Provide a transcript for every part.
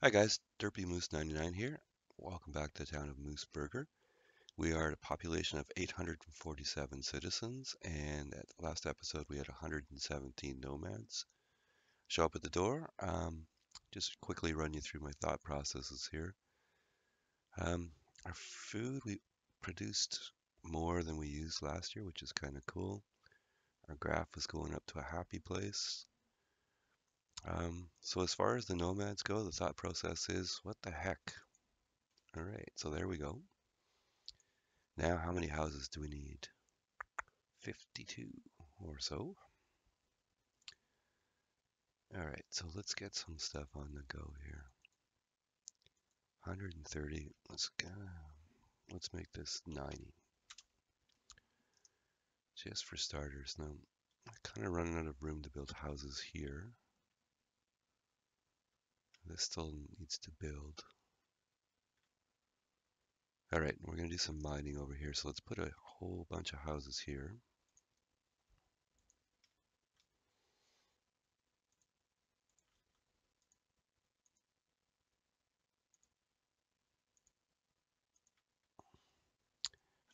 Hi guys, Derpy Moose 99 here. Welcome back to the town of Mooseburger. We are at a population of 847 citizens, and at the last episode we had 117 nomads show up at the door. Just quickly run you through my thought processes here. Our food, we produced more than we used last year, which is kind of cool. Our graph is going up to a happy place. So as far as the nomads go, the thought process is, what the heck? All right, so there we go. Now, how many houses do we need? 52 or so. All right, so let's get some stuff on the go here. 130. Let's make this 90. Just for starters. Now, I'm kind of running out of room to build houses here. This still needs to build. All right, we're going to do some mining over here. So let's put a whole bunch of houses here.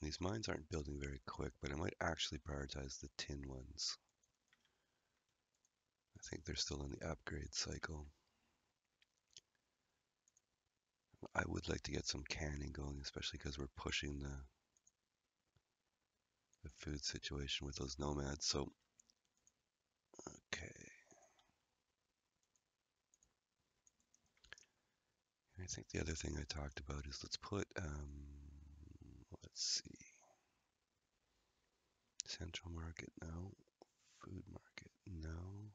And these mines aren't building very quick, but I might actually prioritize the tin ones. I think they're still in the upgrade cycle. I would like to get some canning going, especially because we're pushing the food situation with those nomads. So, okay. I think the other thing I talked about is let's put, let's see, central market, no. Food market, no.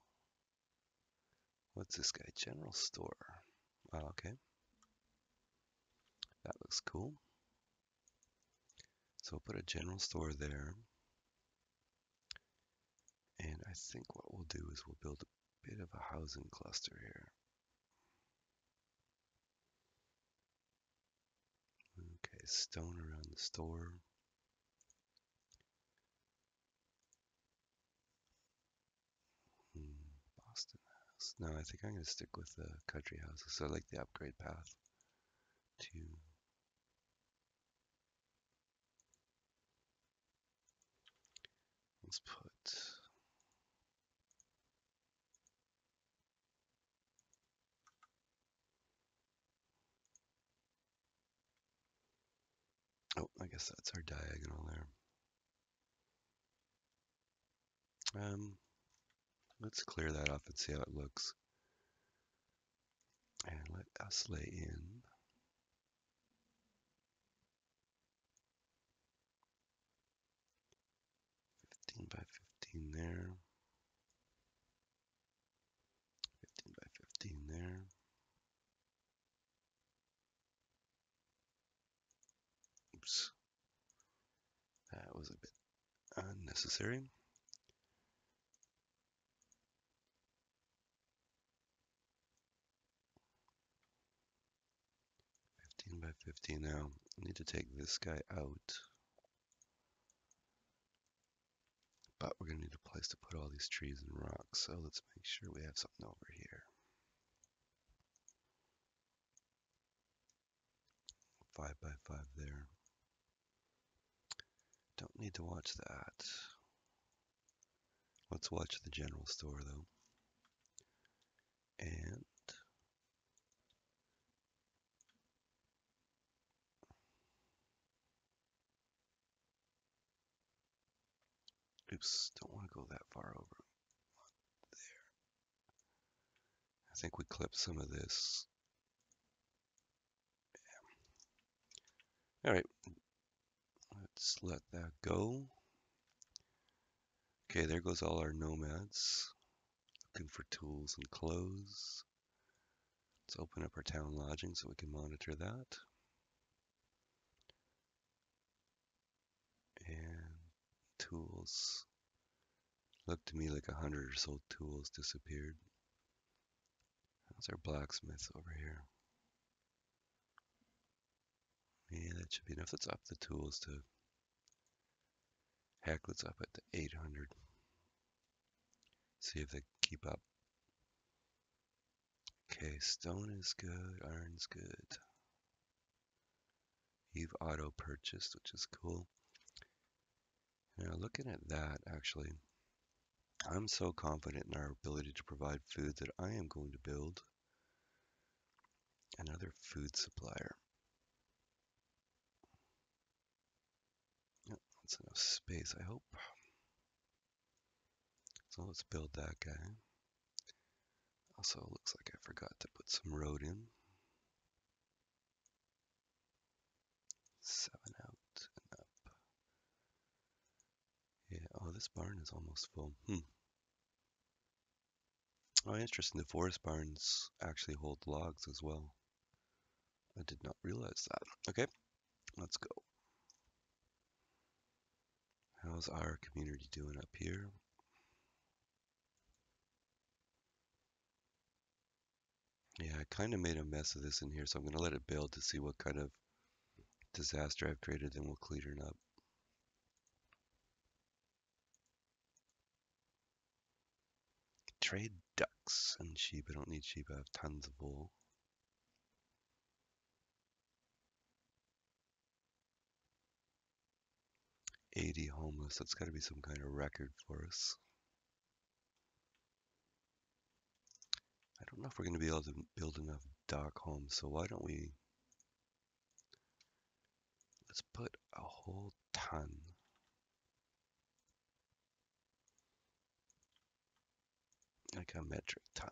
What's this guy? General store. Oh, okay. That looks cool. So we'll put a general store there. And I think what we'll do is we'll build a bit of a housing cluster here. Okay, stone around the store. Boston house. No, I think I'm going to stick with the country houses. I like the upgrade path. To let's put. Oh, I guess that's our diagonal there. Let's clear that off and see how it looks. And let us lay in 15 by 15 there. 15 by 15 there. Oops. That was a bit unnecessary. By 15 now. I need to take this guy out. But we're going to need a place to put all these trees and rocks. So let's make sure we have something over here. 5 by 5 there. Don't need to watch that. Let's watch the general store though. And oops, don't want to go that far over. There. I think we clipped some of this. Yeah. All right, let's let that go. Okay, there goes all our nomads. Looking for tools and clothes. Let's open up our town lodging so we can monitor that. And tools. Looked to me like 100 or so tools disappeared. How's our blacksmith over here? Yeah, that should be enough. Let's up the tools to, heck, let's up it to 800. See if they keep up. Okay, stone is good, iron's good. You've auto purchased, which is cool. Now looking at that, actually, I'm so confident in our ability to provide food that I am going to build another food supplier. Yep, that's enough space, I hope. So let's build that guy. Also, looks like I forgot to put some road in. 7 out and up. Yeah, oh, this barn is almost full. Oh, interesting. The forest barns actually hold logs as well. I did not realize that. Okay, let's go. How's our community doing up here? Yeah, I kind of made a mess of this in here, so I'm going to let it build to see what kind of disaster I've created, then we'll clean it up. Trade ducks and sheep. I don't need sheep, I have tons of wool. $80 homeless. That's got to be some kind of record for us. I don't know if we're going to be able to build enough dock homes, so why don't we... Let's put a whole ton. Like a metric ton.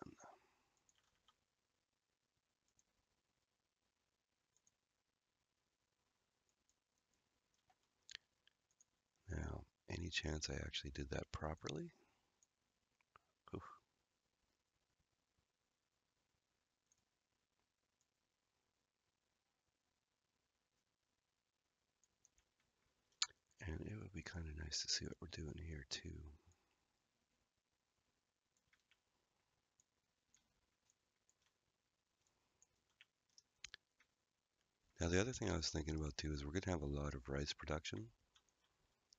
Now, any chance I actually did that properly? Oof. And it would be kind of nice to see what we're doing here too. Now the other thing I was thinking about too is we're going to have a lot of rice production.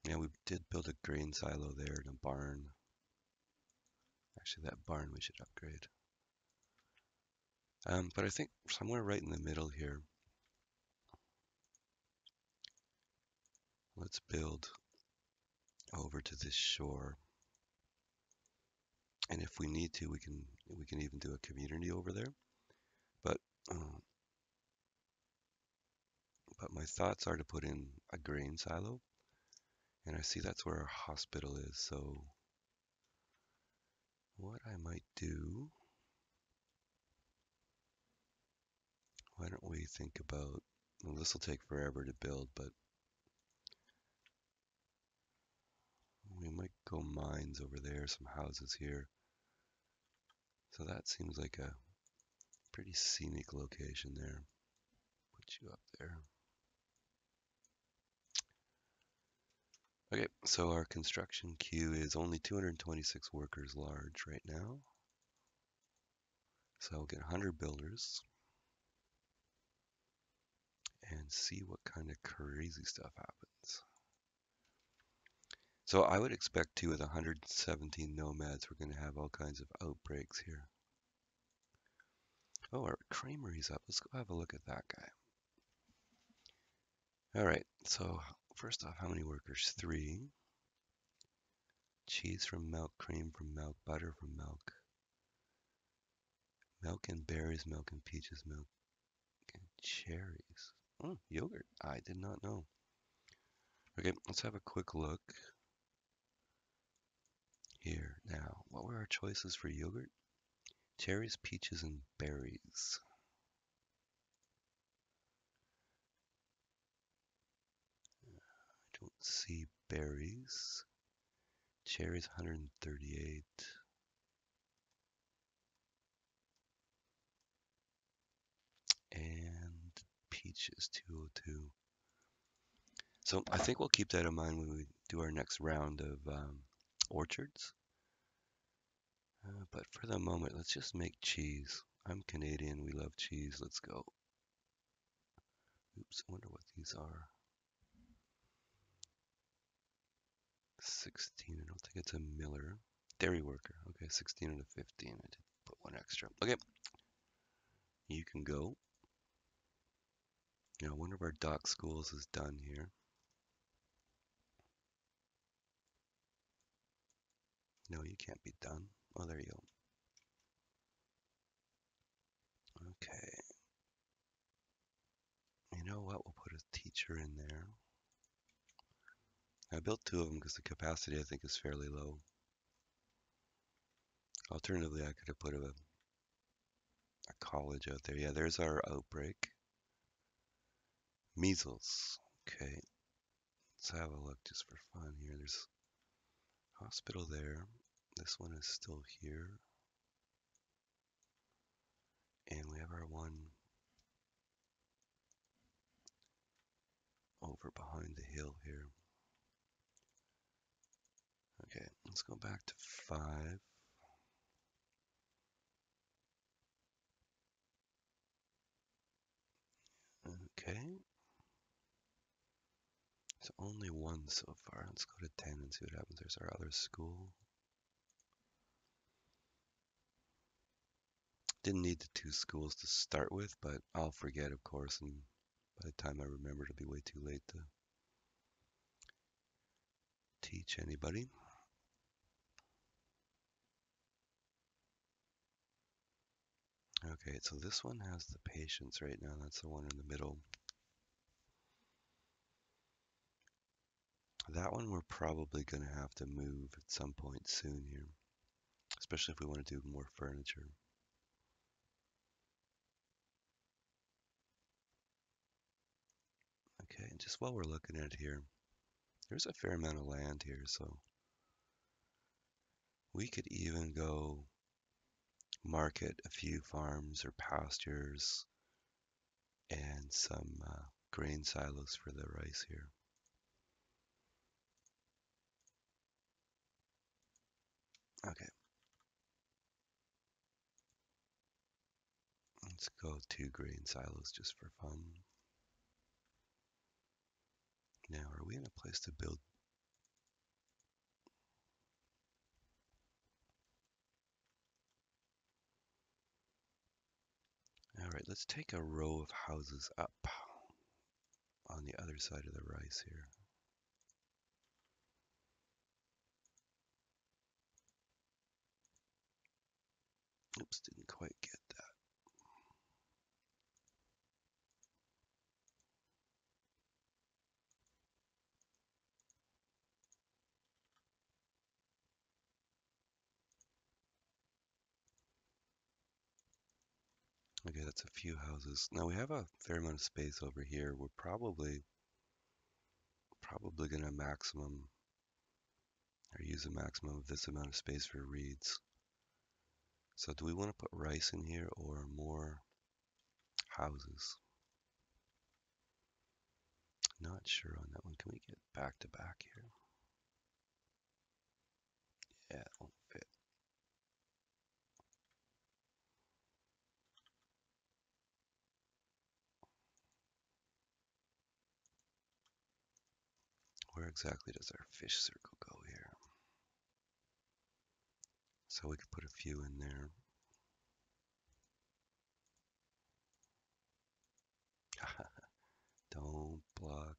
Yeah, we did build a grain silo there and a barn. Actually, that barn we should upgrade. But I think somewhere right in the middle here, let's build over to this shore. And if we need to, we can even do a community over there. But but my thoughts are to put in a grain silo, and I see that's where our hospital is. So what I might do, why don't we think about, well, this will take forever to build, but we might go mines over there, some houses here. So that seems like a pretty scenic location there. Put you up there. Okay, so our construction queue is only 226 workers large right now. So I'll get 100 builders and see what kind of crazy stuff happens. So I would expect too with 117 nomads, we're going to have all kinds of outbreaks here. Oh, our creamery's up. Let's go have a look at that guy. All right, so first off, how many workers? 3. Cheese from milk, cream from milk, butter from milk. Milk and berries, milk and peaches, milk and cherries. Oh, yogurt. I did not know. Okay, let's have a quick look here. Now, what were our choices for yogurt? Cherries, peaches, and berries. I don't see berries. Cherries 138. And peaches 202. So I think we'll keep that in mind when we do our next round of orchards. But for the moment, let's just make cheese. I'm Canadian, we love cheese. Let's go. Oops, I wonder what these are. 16, I don't think it's a miller. Dairy worker. Okay, 16 out of 15. I did put one extra. Okay. You can go. One of our dock schools is done here. No, you can't be done. Oh, there you go. Okay. You know what? We'll put a teacher in there. I built two of them because the capacity I think is fairly low. Alternatively, I could have put a college out there. Yeah, there's our outbreak. Measles. Okay. Let's have a look just for fun here. There's hospital there. This one is still here. And we have our one over behind the hill here. Okay, let's go back to 5. Okay. It's only 1 so far. Let's go to 10 and see what happens. There's our other school. Didn't need the 2 schools to start with, but I'll forget, of course, and by the time I remember, it'll be way too late to teach anybody. Okay, so this one has the patients right now. That's the one in the middle. That one we're probably going to have to move at some point soon here, especially if we want to do more furniture. Okay, and just while we're looking at it here, there's a fair amount of land here, so we could even go market a few farms or pastures and some grain silos for the rice here. Okay, let's go 2 grain silos just for fun. Now, are we in a place to build? All right, let's take a row of houses up on the other side of the rice here. Oops, didn't quite get that. Okay, that's a few houses. Now we have a fair amount of space over here. We're probably gonna maximum or use a maximum of this amount of space for reeds. So do we want to put rice in here or more houses? Not sure on that one. Can we get back to back here? Yeah, it won't fit. Where exactly does our fish circle go here? So we could put a few in there. Don't block.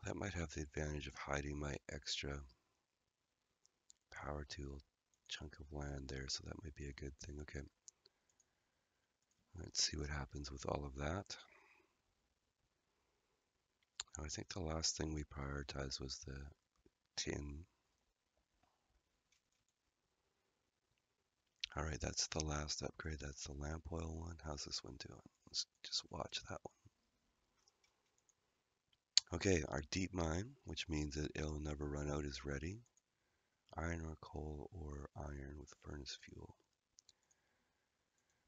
That might have the advantage of hiding my extra power tool chunk of land there, so that might be a good thing. Okay. Let's see what happens with all of that. Now, I think the last thing we prioritized was the tin. All right, that's the last upgrade. That's the lamp oil one. How's this one doing? Let's just watch that one. Okay, our deep mine, which means that it'll never run out, is ready. Iron or coal or iron with furnace fuel.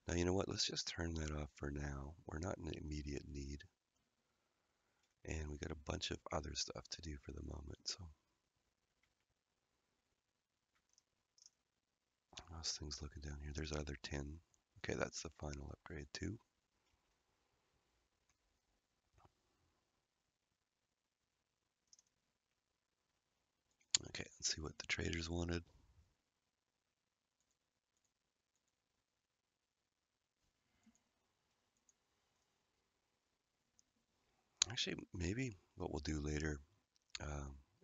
Now, you know what? Let's just turn that off for now. We're not in immediate need. And we got a bunch of other stuff to do for the moment, so how's things looking down here? There's other tin. Okay, that's the final upgrade too. Let's see what the traders wanted. Actually, maybe what we'll do later,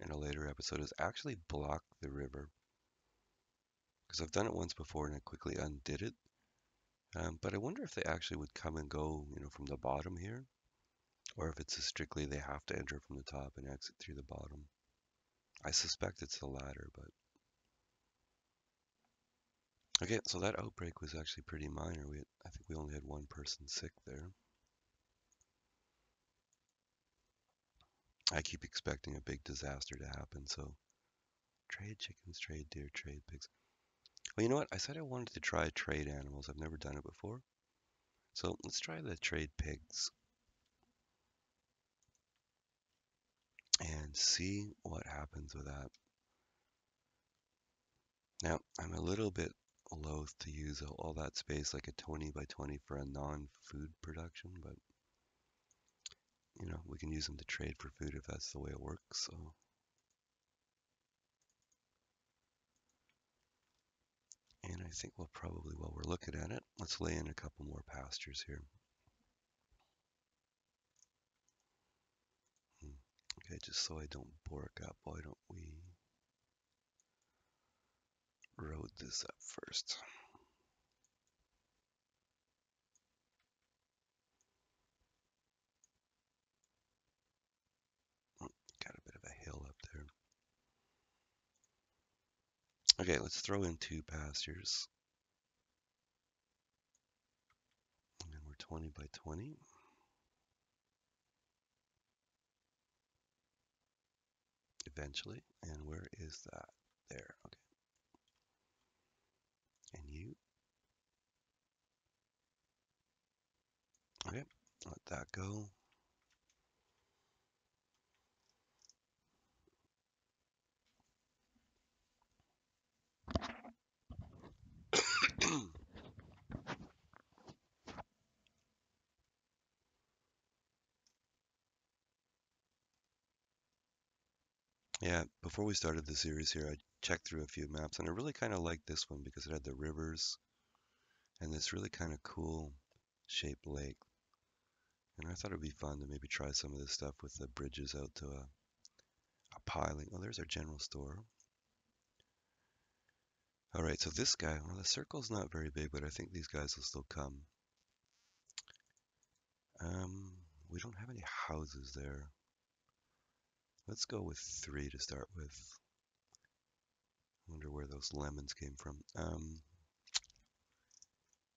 in a later episode, is actually block the river. Because I've done it once before and I quickly undid it. But I wonder if they actually would come and go, from the bottom here, or if it's a strictly they have to enter from the top and exit through the bottom. I suspect it's the latter, but okay. So that outbreak was actually pretty minor. I think we only had one person sick there. I keep expecting a big disaster to happen. So trade chickens, trade deer, trade pigs. Well, you know what? I said I wanted to try trade animals. I've never done it before. So let's try the trade pigs and see what happens with that. Now, I'm a little bit loath to use all that space, like a 20 by 20 for a non-food production, but we can use them to trade for food if that's the way it works. So, and I think we'll probably, while we're looking at it, let's lay in a couple more pastures here. Okay, just so I don't bork up, why don't we road this up first? Got a bit of a hill up there. Okay, let's throw in two pastures. And then we're 20 by 20. Eventually. And where is that? There. Okay. And you. Okay. Let that go. Yeah, before we started the series here, I checked through a few maps, and I really kind of liked this one because it had the rivers and this really kind of cool shaped lake. And I thought it'd be fun to maybe try some of this stuff with the bridges out to a piling. Oh, there's our general store. All right, so this guy, well, the circle's not very big, but I think these guys will still come. We don't have any houses there. Let's go with 3 to start with. Wonder where those lemons came from.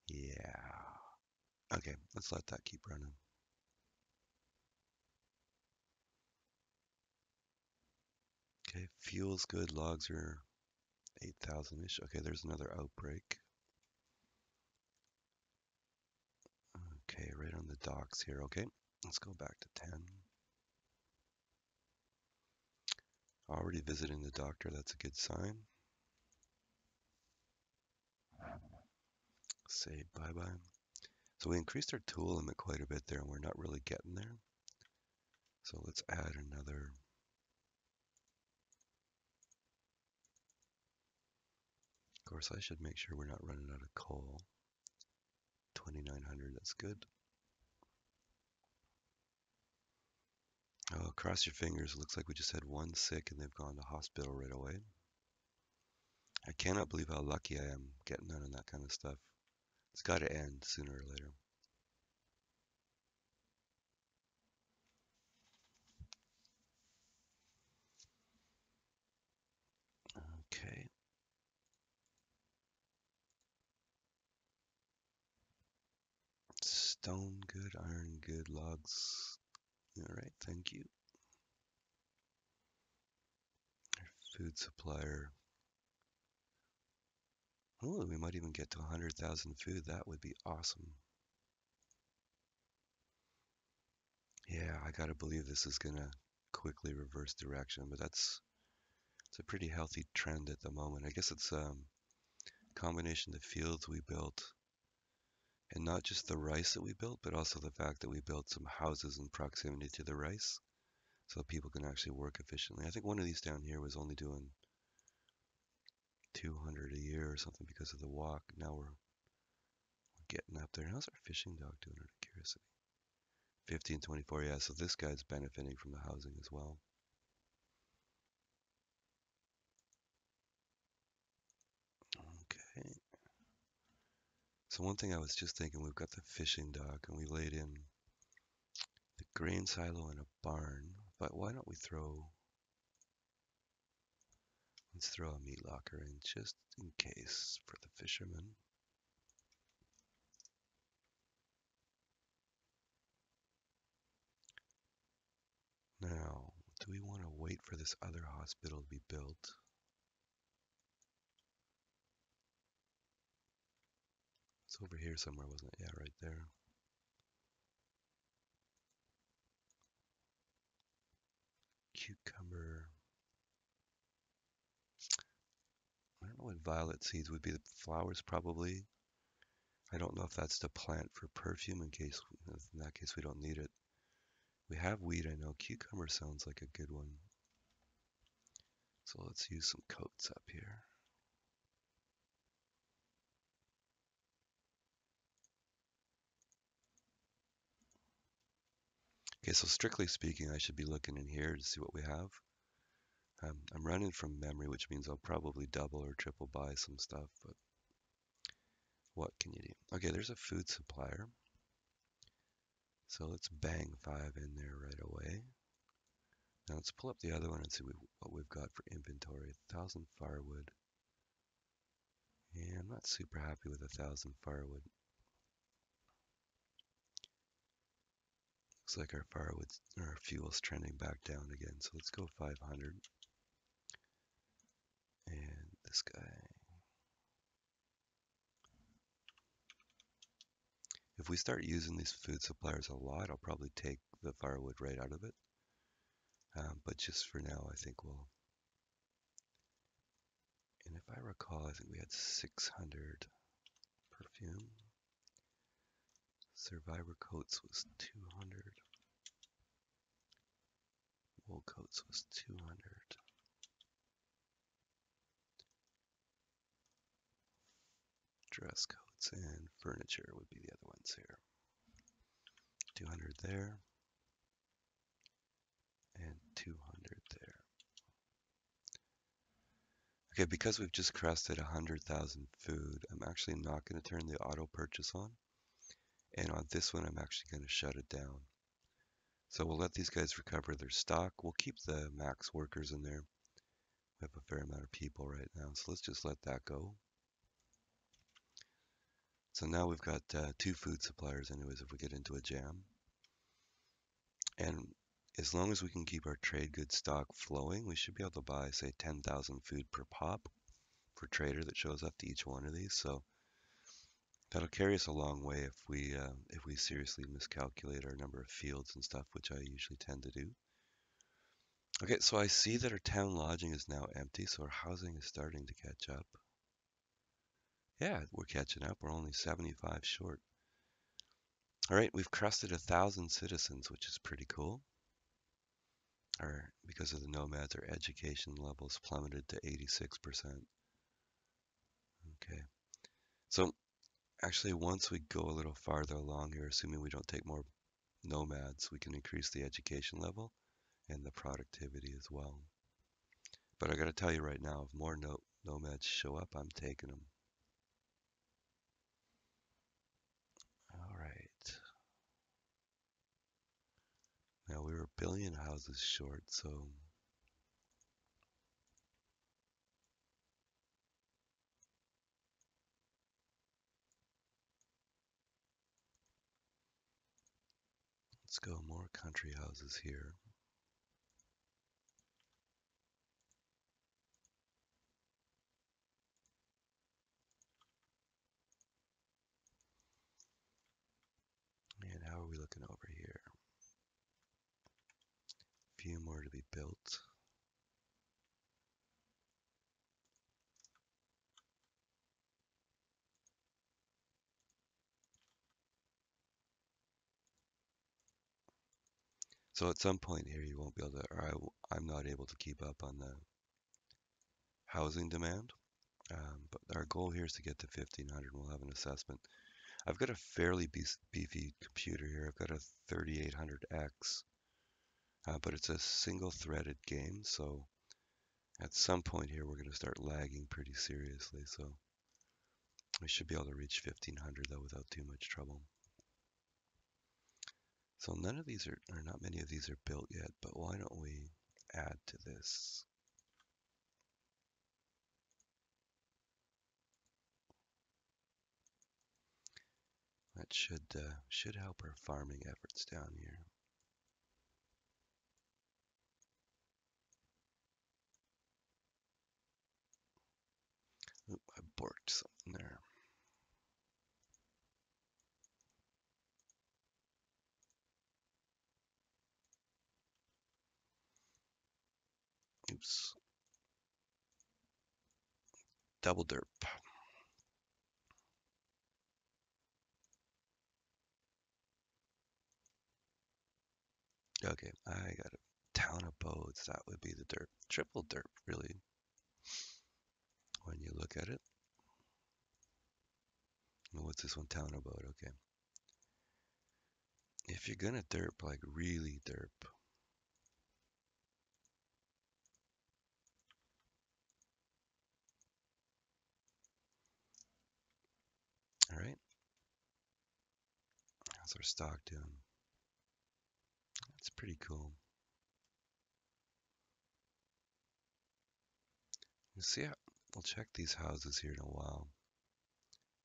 Yeah. Okay, let's let that keep running. Okay, fuel's good. Logs are 8,000-ish. Okay, there's another outbreak. Okay, right on the docks here. Okay, let's go back to 10. Already visiting the doctor. That's a good sign. Say bye-bye. So we increased our tool limit quite a bit there, and we're not really getting there. So let's add another. Of course, I should make sure we're not running out of coal. 2,900, that's good. Oh, cross your fingers. It looks like we just had one sick and they've gone to hospital right away. I cannot believe how lucky I am getting none of that kind of stuff. It's got to end sooner or later. Okay. Stone good, iron good, logs. All right, thank you. Our food supplier. Oh, we might even get to 100,000 food. That would be awesome. Yeah, I gotta believe this is gonna quickly reverse direction, but it's a pretty healthy trend at the moment. I guess it's combination of the fields we built and not just the rice that we built, but also the fact that we built some houses in proximity to the rice so people can actually work efficiently. I think one of these down here was only doing 200 a year or something because of the walk. Now we're getting up there. How's our fishing dog doing out of curiosity? 1524, yeah, so this guy's benefiting from the housing as well. Okay. So one thing I was just thinking, we've got the fishing dock and we laid in the grain silo and a barn, but why don't we let's throw a meat locker in just in case for the fishermen. Now, do we want to wait for this other hospital to be built? It's over here somewhere, wasn't it? Yeah, right there. Cucumber. I don't know what violet seeds would be. The flowers probably. I don't know if that's to plant for perfume in that case we don't need it. We have wheat, I know. Cucumber sounds like a good one. So let's use some coats up here. Okay, so strictly speaking, I should be looking in here to see what we have. I'm running from memory, which means I'll probably double or triple buy some stuff, but what can you do? Okay, there's a food supplier. So let's bang 5 in there right away. Now let's pull up the other one and see what we've got for inventory. 1,000 firewood. Yeah, I'm not super happy with 1,000 firewood. Looks like our firewood or our fuel's trending back down again. So let's go 500. And this guy. If we start using these food suppliers a lot, I'll probably take the firewood right out of it. But just for now, I think we'll. And if I recall, I think we had 600 perfume. Survivor coats was 200. Wool coats was 200. Dress coats and furniture would be the other ones here. 200 there. And 200 there. Okay, because we've just crested 100,000 food, I'm actually not going to turn the auto purchase on. And on this one, I'm actually going to shut it down. So we'll let these guys recover their stock. We'll keep the max workers in there. We have a fair amount of people right now, so let's just let that go. So now we've got 2 food suppliers anyways if we get into a jam. And as long as we can keep our trade goods stock flowing, we should be able to buy, say, 10,000 food per pop for trader that shows up to each one of these. So that'll carry us a long way if we seriously miscalculate our number of fields and stuff, which I usually tend to do. Okay, so I see that our town lodging is now empty, so our housing is starting to catch up. Yeah, we're catching up. We're only 75 short. All right, we've crested 1,000 citizens, which is pretty cool. Because of the nomads, our education levels plummeted to 86%. Okay, so actually, once we go a little farther along here, assuming we don't take more nomads, we can increase the education level and the productivity as well. But I got to tell you right now, if more nomads show up, I'm taking them. All right. Now we were a billion houses short, so let's go more country houses here. And how are we looking over here? A few more to be built. So at some point here, you won't be able to, or I'm not able to keep up on the housing demand. But our goal here is to get to 1500. We'll have an assessment. I've got a fairly beefy computer here. I've got a 3800X, but it's a single-threaded game, so at some point here we're going to start lagging pretty seriously. So we should be able to reach 1500 though without too much trouble. So none of these are, or not many of these are built yet, but why don't we add to this? That should help our farming efforts down here. Oop, I borked something there. Oops. Double derp. Okay, I got a town of boats. That would be the derp. Triple derp, really, when you look at it. What's this one? Town of boat. Okay. If you're gonna derp, like really derp. All right. How's our stock doing? That's pretty cool. You see, we'll check these houses here in a while,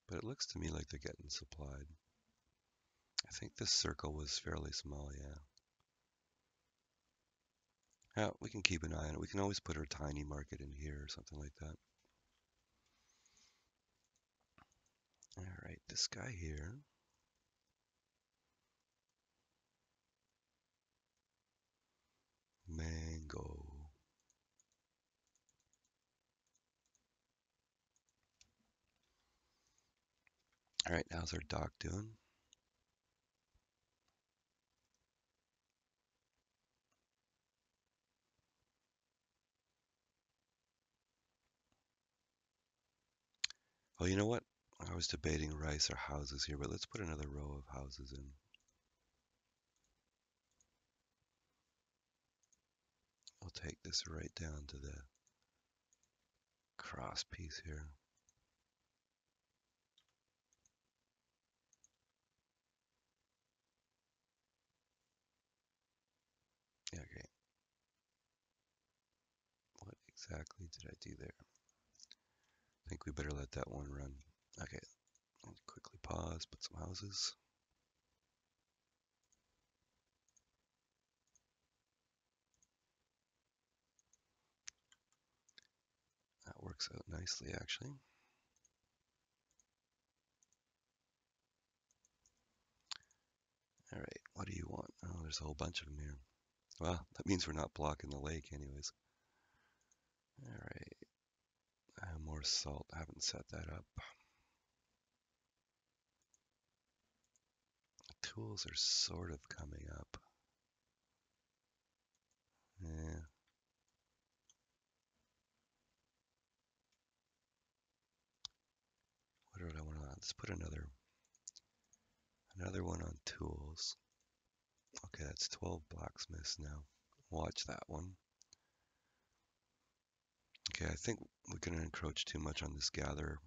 but it looks to me like they're getting supplied. I think this circle was fairly small, yeah. Yeah, we can keep an eye on it. We can always put our tiny market in here or something like that. All right, this guy here. Mango. All right, how's our dock doing? Oh, you know what? I was debating rice or houses here, but let's put another row of houses in. I'll take this right down to the cross piece here. Okay. What exactly did I do there? I think we better let that one run. Okay. Quickly pause, put some houses. That works out nicely, actually. All right, what do you want? Oh, there's a whole bunch of them here. Well, that means we're not blocking the lake anyways. All right. More salt. I haven't set that up. Tools are sort of coming up. Yeah. What do I want on? Let's put another one on tools. Okay, that's 12 blacksmiths now. Watch that one. Okay, I think we're going to encroach too much on this gatherer.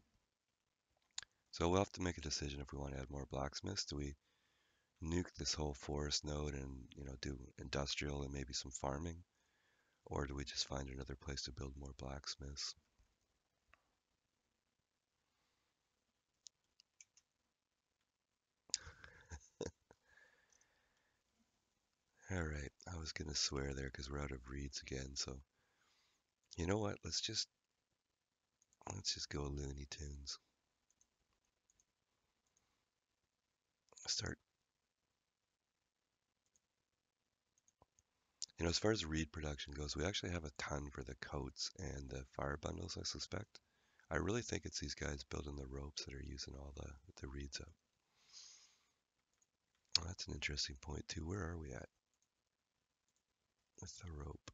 So we'll have to make a decision if we want to add more blacksmiths. Do we nuke this whole forest node and, do industrial and maybe some farming? Or do we just find another place to build more blacksmiths? All right, I was going to swear there because we're out of reeds again. So you know what? Let's just go Looney Tunes. Start. As far as reed production goes, we actually have a ton for the coats and the fire bundles, I suspect. I really think it's these guys building the ropes that are using all the reeds up. Oh, that's an interesting point too. Where are we at with the rope?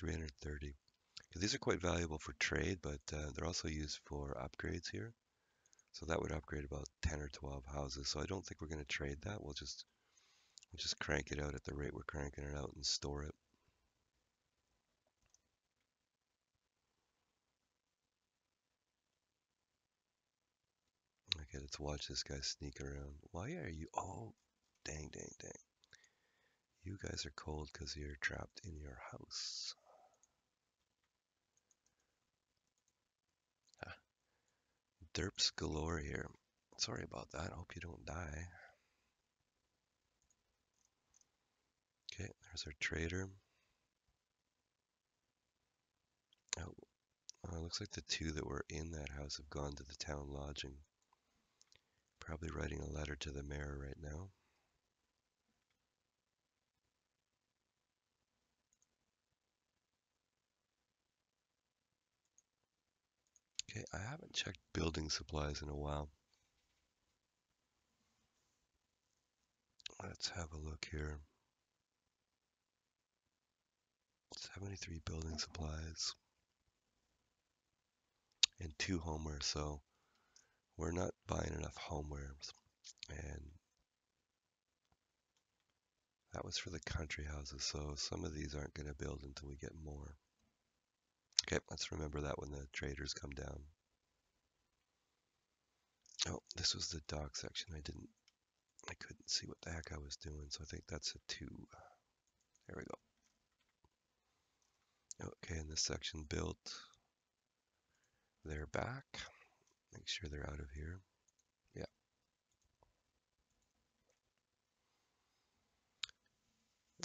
330. These are quite valuable for trade, but they're also used for upgrades here. So that would upgrade about 10 or 12 houses. So I don't think we're going to trade that. We'll just crank it out at the rate we're cranking it out and store it. Okay, let's watch this guy sneak around. Why are you? Oh, dang, dang, dang. You guys are cold because you're trapped in your house. Ah, derps galore here. Sorry about that. Hope you don't die. Okay, there's our trader. Oh, looks like the two that were in that house have gone to the town lodging. Probably writing a letter to the mayor right now. Okay, I haven't checked building supplies in a while. Let's have a look here. 73 building supplies and 2 homeware, so we're not buying enough homewares. And that was for the country houses, so some of these aren't going to build until we get more. Okay, let's remember that when the traders come down. Oh, this was the dock section. I couldn't see what the heck I was doing, so I think that's a 2. There we go. Okay, and this section built. They're back. Make sure they're out of here. Yeah.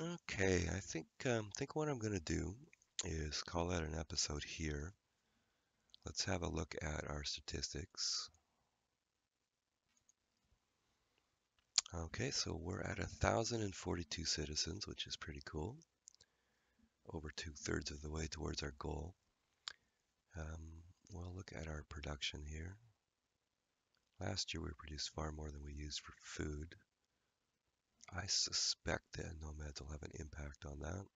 Okay, I think what I'm gonna do is call that an episode here. Let's have a look at our statistics. Okay, so we're at 1,042 citizens, which is pretty cool. Over 2/3 of the way towards our goal. We'll look at our production here. Last year we produced far more than we used for food. I suspect that nomads will have an impact on that.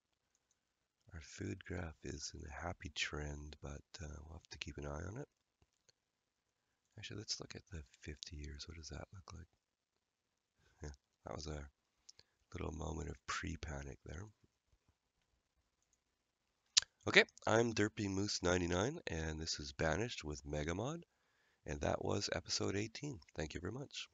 Our food graph is in a happy trend, but we'll have to keep an eye on it. Actually, let's look at the 50 years. What does that look like? Yeah, that was a little moment of pre-panic there. Okay, I'm Derpy Moose 99, and this is Banished with Megamod, and that was episode 18. Thank you very much.